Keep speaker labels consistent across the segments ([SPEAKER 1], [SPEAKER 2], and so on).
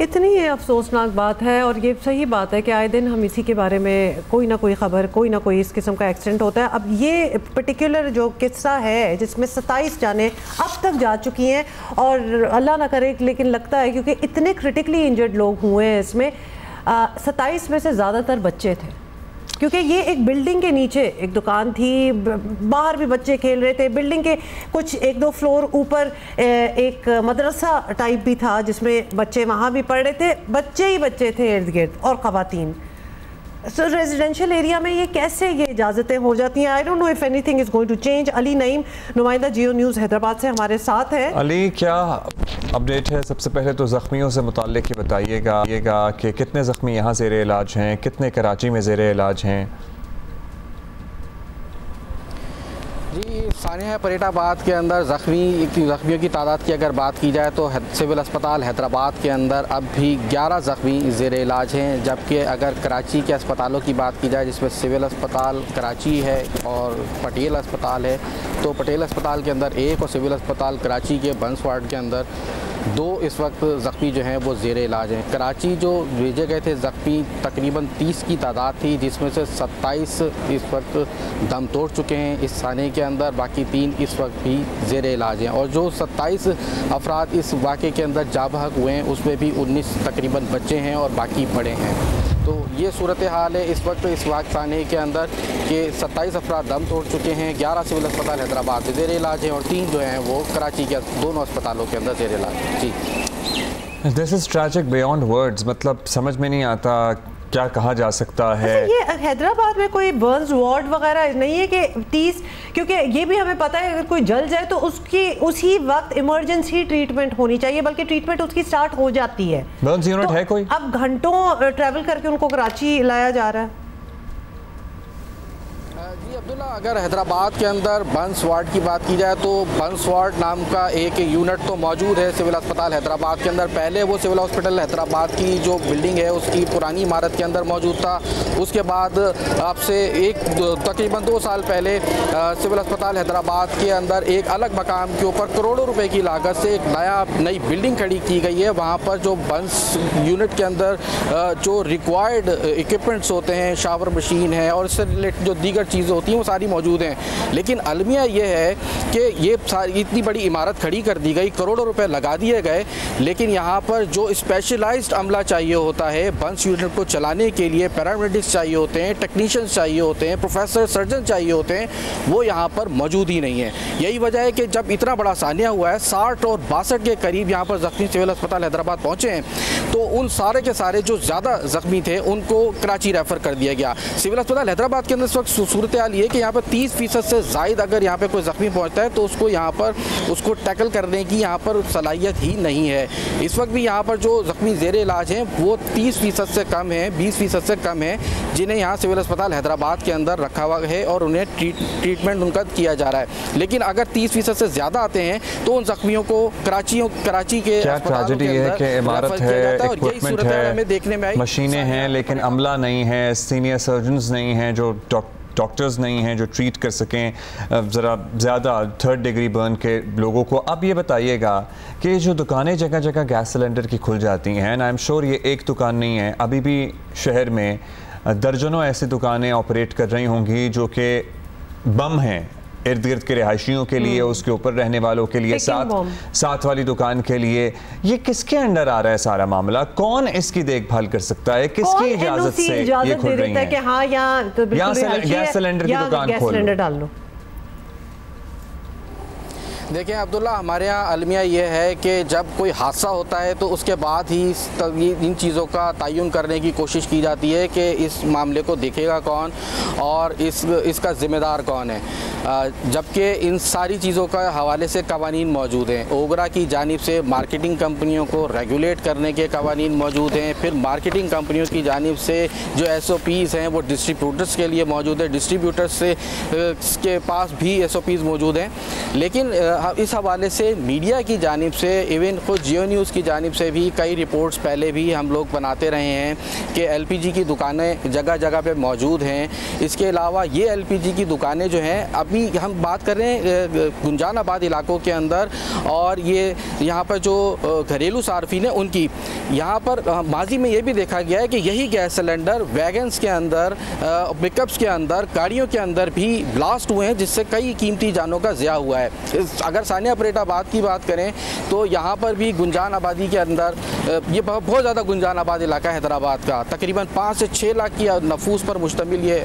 [SPEAKER 1] इतनी ये अफसोसनाक बात है और ये सही बात है कि आए दिन हम इसी के बारे में कोई ना कोई ख़बर, कोई ना कोई इस किस्म का एक्सीडेंट होता है। अब ये पर्टिकुलर जो किस्सा है जिसमें 27 जाने अब तक जा चुकी हैं और अल्लाह ना करे, लेकिन लगता है क्योंकि इतने क्रिटिकली इंजर्ड लोग हुए हैं इसमें, 27 में से ज़्यादातर बच्चे थे, क्योंकि ये एक बिल्डिंग के नीचे एक दुकान थी, बाहर भी बच्चे खेल रहे थे, बिल्डिंग के कुछ 1-2 फ्लोर ऊपर एक मदरसा टाइप भी था जिसमें बच्चे वहाँ भी पढ़ रहे थे, बच्चे ही बच्चे थे इर्द गिर्द और ख़वातीन। सो रेजिडेंशियल एरिया में ये कैसे ये इजाज़तें हो जाती हैं? I don't know if anything is going to change. Ali Naeem नुमाइंदा जियो न्यूज़ हैदराबाद से हमारे साथ है।
[SPEAKER 2] अली, क्या अपडेट है? सबसे पहले तो ज़ख्मियों से मुताल्लिक़ ही बताइएगा कि कितने ज़ख्मी यहाँ ज़ेरे इलाज हैं, कितने कराची में ज़ेरे इलाज हैं?
[SPEAKER 3] जी, सानिया फरीदाबाद के अंदर ज़ख्मियों की तादाद की अगर बात की जाए तो सिविल अस्पताल हैदराबाद के अंदर अब भी 11 ज़ख्मी ज़ेर इलाज हैं, जबकि अगर कराची के अस्पतालों की बात की जाए जिसमें सिविल अस्पताल कराची है और पटेल अस्पताल है, तो पटेल अस्पताल के अंदर 1 और सिविल अस्पताल कराची के बंस वार्ड के अंदर 2 इस वक्त ज़ख्मी जो हैं वो ज़ेर इलाज हैं। कराची जो भेजे गए थे ज़ख्मी तकरीबन 30 की तादाद थी, जिसमें से 27 इस वक्त दम तोड़ चुके हैं इस थाने के अंदर, बाकी 3 इस वक्त भी ज़ेर इलाज हैं। और जो 27 अफराद इस वाक़े के अंदर जा बहक हुए हैं उसमें भी 19 तकरीबन बच्चे हैं और बाकी बड़े हैं। तो ये सूरत हाल है इस वक्त इस वाक़ थाने के अंदर कि 27 अफराद दम तोड़ चुके हैं, 11 सिविल अस्पताल हैदराबाद में ज़ेर इलाज हैं और 3 जो हैं वो कराची के दोनों अस्पतालों के अंदर ज़ेर इलाज हैं। जी,
[SPEAKER 2] this is tragic beyond words, मतलब समझ में नहीं आता क्या कहा जा सकता है।
[SPEAKER 1] ये हैदराबाद में कोई बर्न्स वार्ड वगैरह नहीं है कि 30, क्योंकि ये भी हमें पता है अगर कोई जल जाए तो उसकी उसी वक्त इमरजेंसी ट्रीटमेंट होनी चाहिए, बल्कि ट्रीटमेंट उसकी स्टार्ट हो जाती है।
[SPEAKER 2] बर्न्स यूनिट है कोई?
[SPEAKER 1] अब घंटों ट्रैवल करके उनको कराची लाया जा रहा है।
[SPEAKER 3] जी अब्दुल्ला, अगर हैदराबाद के अंदर बंस वार्ड की बात की जाए तो बंस वार्ड नाम का एक यूनिट तो मौजूद है सिविल अस्पताल हैदराबाद के अंदर। पहले वो सिविल हॉस्पिटल हैदराबाद की जो बिल्डिंग है उसकी पुरानी इमारत के अंदर मौजूद था। उसके बाद आपसे तकरीबन 2 साल पहले सिविल अस्पताल हैदराबाद के अंदर एक अलग मकाम के ऊपर करोड़ों रुपए की लागत से एक नई बिल्डिंग खड़ी की गई है। वहाँ पर जो बंस यूनिट के अंदर जो रिक्वायर्ड इक्विपमेंट्स होते हैं, शावर मशीन है और इससे रिलेटेड जो दीगर चीज़ें होती हैं वो सारी मौजूद हैं। लेकिन अलमिया ये है कि ये सारी इतनी बड़ी इमारत खड़ी कर दी गई, करोड़ों रुपए लगा दिए गए, लेकिन यहाँ पर जो स्पेशलाइज्ड अमला चाहिए होता है बंस यूनिट को चलाने के लिए, पैरामेडिक्स चाहिए होते हैं, टेक्नीशियंस चाहिए होते हैं, प्रोफेसर सर्जन चाहिए होते हैं, वो यहाँ पर मौजूद ही नहीं है। यही वजह है कि जब इतना बड़ा सानिया हुआ है, 60 और 62 के करीब यहाँ पर ज़ख्मी सिविल अस्पताल हैदराबाद पहुँचे हैं, तो उन सारे के सारे जो ज़्यादा ज़ख्मी थे उनको कराची रेफ़र कर दिया गया। सिविल अस्पताल हैदराबाद के अंदर इस वक्त सूरत हाल ये कि यहाँ पर 30% से ज़ायद अगर यहाँ पे कोई ज़ख्मी पहुँचता है तो उसको यहाँ पर उसको टैकल करने की यहाँ पर सलाहियत ही नहीं है। इस वक्त भी यहाँ पर जो ज़ख्मी ज़ेर इलाज हैं वो 30% से कम है, 20% से कम है, जिन्हें यहाँ सिविल अस्पताल हैदराबाद के अंदर रखा हुआ है और उन्हें ट्रीटमेंट उनका किया जा रहा है। लेकिन अगर 30% से ज़्यादा आते हैं तो उन ज़ख्मियों को कराची के
[SPEAKER 2] अस्पतालों के अंदर इमारत है, इक्विपमेंट है, देखने में मशीनें हैं, लेकिन अमला नहीं है, सीनियर सर्जन्स नहीं हैं, जो डॉक्टर्स नहीं हैं जो ट्रीट कर सकें ज़रा ज़्यादा 3rd डिग्री बर्न के लोगों को। अब ये बताइएगा कि जो दुकानें जगह जगह गैस सिलेंडर की खुल जाती हैं, आई एम श्योर ये एक दुकान नहीं है, अभी भी शहर में दर्जनों ऐसी दुकानें ऑपरेट कर रही होंगी जो कि बम हैं इर्द गिर्द के रिहायशियों के लिए, उसके ऊपर रहने वालों के लिए, साथ वाली दुकान के लिए। ये किसके अंडर आ रहा है सारा मामला? कौन इसकी देखभाल कर सकता है? किसकी इजाजत से ये खुल रही है?
[SPEAKER 1] हाँ, यहाँ
[SPEAKER 2] गैस सिलेंडर की दुकान खोल
[SPEAKER 1] डाल लो।
[SPEAKER 3] देखिए अब्दुल्ला, हमारे यहाँ अलमिया ये है कि जब कोई हादसा होता है तो उसके बाद ही इन चीज़ों का तयन करने की कोशिश की जाती है कि इस मामले को देखेगा कौन और इसका ज़िम्मेदार कौन है, जबकि इन सारी चीज़ों का हवाले से कवानीन मौजूद हैं। ओगरा की जानिब से मार्केटिंग कंपनियों को रेगुलेट करने के कवानीन मौजूद हैं, फिर मार्केटिंग कंपनियों की जानिब से जो SOPs हैं वो डिस्ट्रीब्यूटर्स के लिए मौजूद है, डिस्ट्रीब्यूटर्स के पास भी SOPs मौजूद हैं। लेकिन इस हवाले से मीडिया की जानिब से, इवन खुद जियो न्यूज़ की जानिब से भी कई रिपोर्ट्स पहले भी हम लोग बनाते रहे हैं कि LPG की दुकानें जगह जगह पे मौजूद हैं। इसके अलावा ये LPG की दुकानें जो हैं, अभी हम बात कर रहे हैं गुंजानाबाद इलाकों के अंदर, और ये यहाँ पर जो घरेलू सार्फिन है उनकी, यहाँ पर माजी में ये भी देखा गया है कि यही गैस सिलेंडर वैगन्स के अंदर, पिकअप्स के अंदर, गाड़ियों के अंदर भी ब्लास्ट हुए हैं, जिससे कई कीमती जानों का ज़िया हुआ है। अगर सानिया परेटाबाद की बात करें तो यहाँ पर भी गुंजान आबादी के अंदर, ये बहुत ज़्यादा गुंजान आबाद इलाका है हैदराबाद का, तकरीबन 5 से 6 लाख की नफूस पर मुश्तमिल ये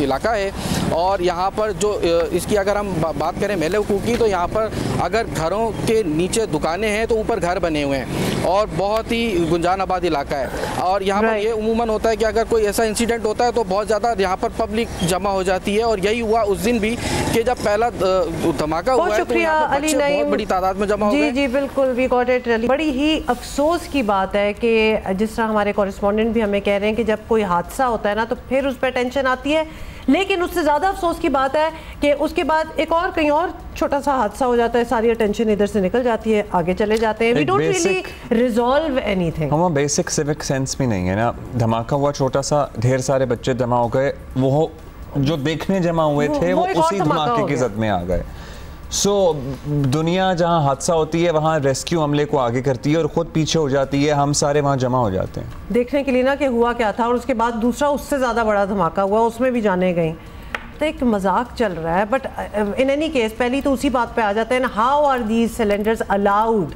[SPEAKER 3] इलाका है। और यहाँ पर जो इसकी अगर हम बात करें मेले हुकूक की, तो यहाँ पर अगर घरों के नीचे दुकानें हैं तो ऊपर घर बने हुए हैं, और बहुत ही गुंजान आबाद इलाका है। और यहाँ पर ये उमूमन होता है कि अगर कोई ऐसा इंसिडेंट होता है तो बहुत ज़्यादा यहाँ पर पब्लिक जमा हो जाती है, और यही हुआ उस दिन भी कि जब पहला धमाका हुआ है तो यहाँ पर बच्चे बहुत बड़ी तादाद में जमा हो गए।
[SPEAKER 1] जी बिल्कुल, वी गॉट इट। बड़ी ही अफसोस की बात है कि जिस तरह हमारे कॉरेस्पॉन्डेंट भी हमें कह रहे हैं कि जब कोई हादसा होता है ना तो फिर उस पर टेंशन आती है, लेकिन उससे ज़्यादा अफसोस की बात है कि उसके बाद एक और कहीं और छोटा सा हादसा हो जाता है, सारी अटेंशन इधर से निकल जाती है, आगे चले जाते हैं। We don't really resolve anything.
[SPEAKER 2] हम बेसिक सिविक सेंस भी नहीं है ना। धमाका हुआ छोटा सा, ढेर सारे बच्चे जमा हो गए, वो जो देखने जमा हुए थे वो उसी धमाके की जद में आ गए। दुनिया जहाँ हादसा होती है वहाँ रेस्क्यू हमले को आगे करती है और ख़ुद पीछे हो जाती है, हम सारे वहाँ जमा हो जाते हैं
[SPEAKER 1] देखने के लिए ना कि हुआ क्या था। और उसके बाद दूसरा उससे ज़्यादा बड़ा धमाका हुआ, उसमें भी जाने गई। तो एक मजाक चल रहा है। बट इन एनी केस पहली तो उसी बात पे आ जाते हैं ना, how are these cylinders allowed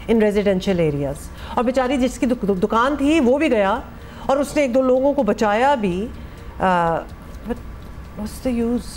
[SPEAKER 1] in residential areas. और बेचारी जिसकी दुकान थी वो भी गया और उसने 1-2 लोगों को बचाया भी। What's the use?